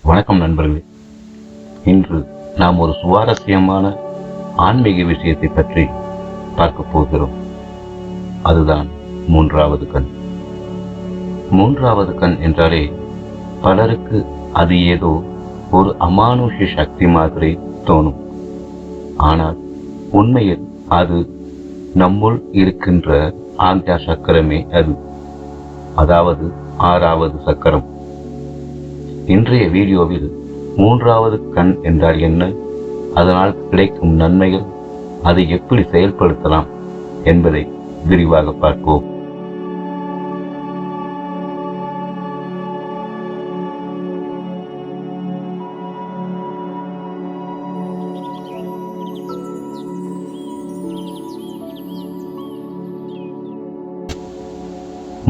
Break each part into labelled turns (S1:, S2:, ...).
S1: வணக்கம் நண்பர்களே. இன்று நாம் ஒரு சுவாரஸ்யமான ஆன்மீக விஷயத்தை பற்றி பார்க்க போகிறோம். அதுதான் மூன்றாவது கண். மூன்றாவது கண் என்றாலே பலருக்கு அது ஏதோ ஒரு அமானுஷ சக்தி மாதிரி தோணும். ஆனால் உண்மையில் அது நம்முள் இருக்கின்ற ஆக்ஞா சக்கரமே. அதாவது ஆறாவது சக்கரம். இன்றைய வீடியோவில் மூன்றாவது கண் என்றால் என்ன, அதனால் கிடைக்கும் நன்மைகள், அதை எப்படி செயல்படுத்தலாம் என்பதை விரிவாக பார்ப்போம்.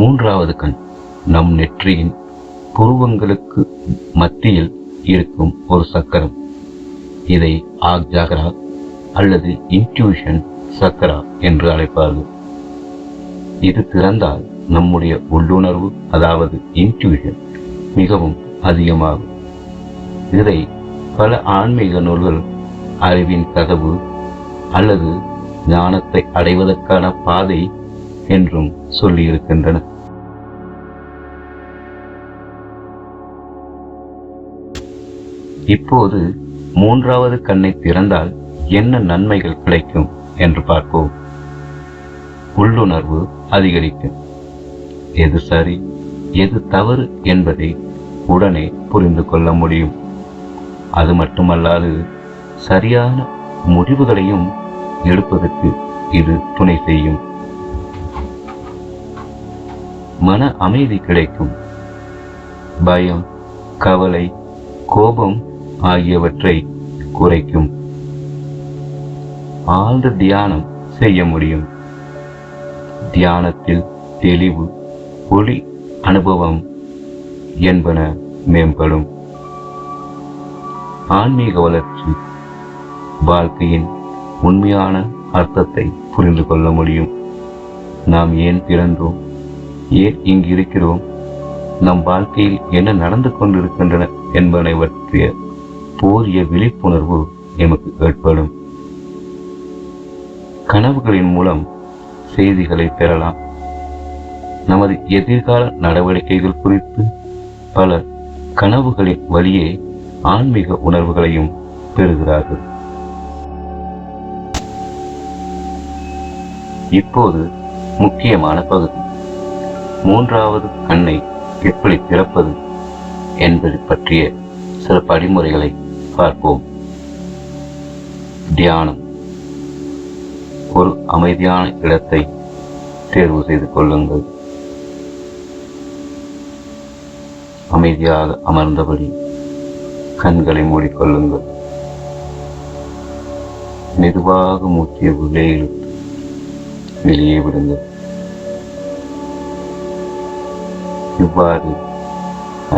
S1: மூன்றாவது கண் நம் நெற்றியின் புருவங்களுக்கு மத்தியில் இருக்கும் ஒரு சக்கரம். இதை ஆக்ஞாகரா அல்லது இன்ட்யூஷன் சக்கரா என்று அழைப்பார்கள். இது திறந்தால் நம்முடைய உள்ளுணர்வு, அதாவது இன்ட்யூஷன் மிகவும் அதிகமாகும். இதை பல ஆன்மீக நூல்கள் அறிவின் கதவு அல்லது ஞானத்தை அடைவதற்கான பாதை என்றும் சொல்லியிருக்கின்றன. இப்போது மூன்றாவது கண்ணை திறந்தால் என்ன நன்மைகள் கிடைக்கும் என்று பார்ப்போம். உள்ளுணர்வு அதிகரிக்கும். எது சரி எது தவறு என்பதை உடனே புரிந்து கொள்ள முடியும். அது மட்டுமல்லாது சரியான முடிவுகளையும் எடுப்பதற்கு இது துணை செய்யும். மன அமைதி கிடைக்கும். பயம், கவலை, கோபம் ஆகியவற்றை குறைக்கும். ஆழ்ந்த தியானம் செய்ய முடியும். தியானத்தில் தெளிவு, ஒளி அனுபவம் என்பன மேம்படும். ஆன்மீக வளர்ச்சி. வாழ்க்கையின் உண்மையான அர்த்தத்தை புரிந்து கொள்ள முடியும். நாம் ஏன் பிறந்தோம், ஏன் இங்கு இருக்கிறோம், நம் வாழ்க்கையில் என்ன நடந்து கொண்டிருக்கின்றன என்பதை பற்றிய போதிய விழிப்புணர்வு எமக்கு ஏற்படும். கனவுகளின் மூலம் செய்திகளை பெறலாம். நமது எதிர்கால நடவடிக்கைகள் குறித்து பலர் கனவுகளின் வழியே ஆன்மீக உணர்வுகளையும் பெறுகிறார்கள். இப்போது முக்கியமான பகுதி, மூன்றாவது கண்ணை எப்படி திறப்பது என்பது பற்றிய சில படிமுறைகளை பார்ப்போம். தியானம். ஒரு அமைதியான இடத்தை தேர்வு செய்து கொள்ளுங்கள். அமைதியாக அமர்ந்தபடி கண்களை மூடிக்கொள்ளுங்கள். மெதுவாக மூச்சை உள்ளே இழுத்து வெளியே விடுங்கள். இவ்வாறு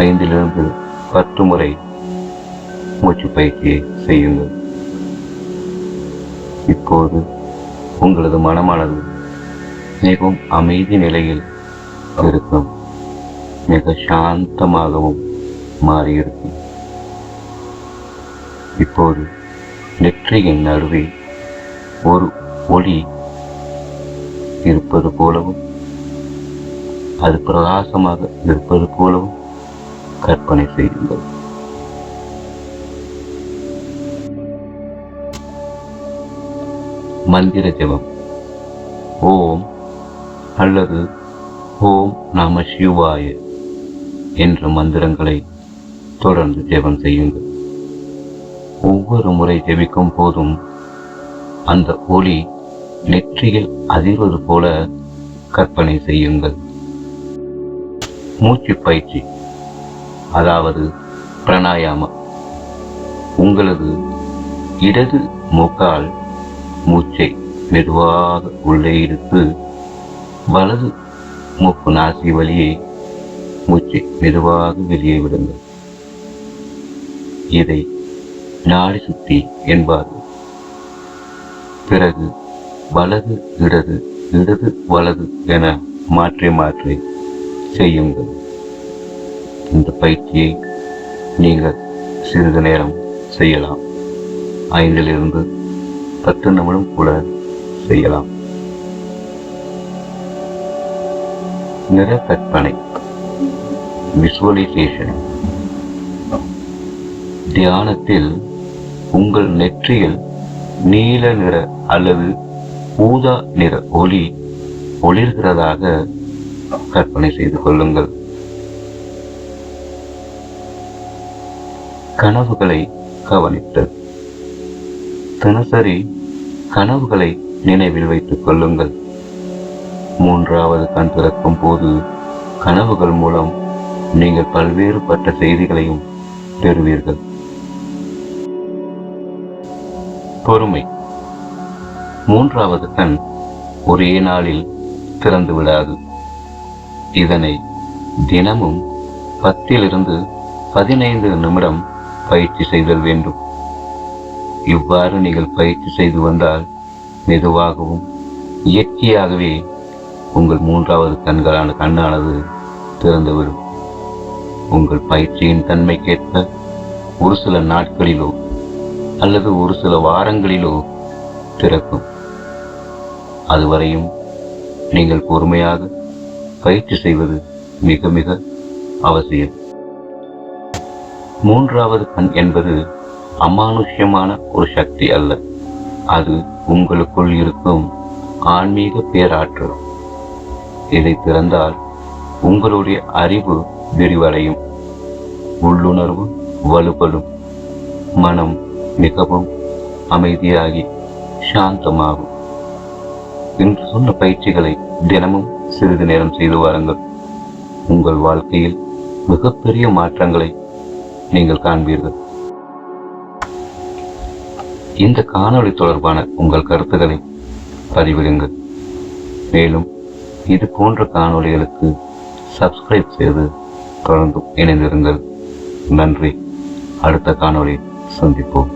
S1: 5 to 10 முறை மூச்சு பயிற்சியை செய்யுங்கள். இப்போது உங்களது மனமானது மிகவும் அமைதி நிலையில் இருக்கும். மிக சாந்தமாகவும் மாறியிருக்கும். இப்போது நெற்றியின் நடுவே ஒரு ஒளி இருப்பது போலவும் அது பிரகாசமாக இருப்பது போலவும் கற்பனை செய்யுங்கள். மந்திர ஜெபம். ஓம் அல்லது ஓம் நம சிவாய என்ற மந்திரங்களை தொடர்ந்து ஜெபம் செய்யுங்கள். ஒவ்வொரு முறை ஜெபிக்கும் போதும் அந்த ஒளி நெற்றியில் அதிர்வது போல கற்பனை செய்யுங்கள். மூச்சு பயிற்சி, அதாவது பிராணாயாமம். உங்களது இடது மூக்கால் மூச்சை மெதுவாக உள்ளே இழுத்து வலது மூக்கு நாசி வழியே மூச்சை மெதுவாக வெளியே விடுங்கள். இதை நாடி சுத்தி என்பார்கள். பிறகு வலது இடது இடது வலது என மாற்றி மாற்றி செய்யுங்கள். இந்த பயிற்சியை நீங்கள் சிறிது நேரம் செய்யலாம். 5 to 10 நிமிடம் கூட செய்யலாம். நிற கற்பனை, விசுவலைசேஷன். தியானத்தில் உங்கள் நெற்றியில் நீல நிற அல்லது ஊதா நிற ஒளி ஒளிர்கிறதாக கற்பனை செய்து கொள்ளுங்கள். கனவுகளை கவனித்தல். தினசரி கனவுகளை நினைவில் வைத்துக் கொள்ளுங்கள். 3வது கண் திறக்கும் போது கனவுகள் மூலம் நீங்கள் பல்வேறுபட்ட செய்திகளையும் பெறுவீர்கள். பொறுமை. 3வது கண் ஒரே நாளில் திறந்து விடாது. இதனை தினமும் 10 to 15 நிமிடம் பயிற்சி செய்தல் வேண்டும். இவ்வாறு நீங்கள் பயிற்சி செய்து வந்தால் மெதுவாகவும் இயற்கையாகவே உங்கள் 3வது கண்ணானது திறந்துவிடும். உங்கள் பயிற்சியின் தன்மைக்கேற்ப ஒரு சில நாட்களிலோ அல்லது ஒரு சில வாரங்களிலோ திறக்கும். அதுவரையும் நீங்கள் பொறுமையாக பயிற்சி செய்வது மிக மிக அவசியம். 3வது கண் என்பது அமானுஷ்யமான ஒரு சக்தி அல்ல. அது உங்களுக்குள் இருக்கும் ஆன்மீக பேராற்றல். இதை திறந்தால் உங்களுடைய அறிவு விரிவடையும், உள்ளுணர்வு வலுப்படும், மனம் மிகவும் அமைதியாகி சாந்தமாகும். இன்று சொன்ன பயிற்சிகளை தினமும் சிறிது நேரம் செய்து வாருங்கள். உங்கள் வாழ்க்கையில் மிகப்பெரிய மாற்றங்களை நீங்கள் காண்பீர்கள். இந்த காணொளி தொடர்பான உங்கள் கருத்துக்களை பதிவிடுங்கள். மேலும் இது போன்ற காணொளிகளுக்கு சப்ஸ்கிரைப் செய்து தொடர்ந்து இணைந்திருங்கள். நன்றி. அடுத்த காணொளி சந்திப்போம்.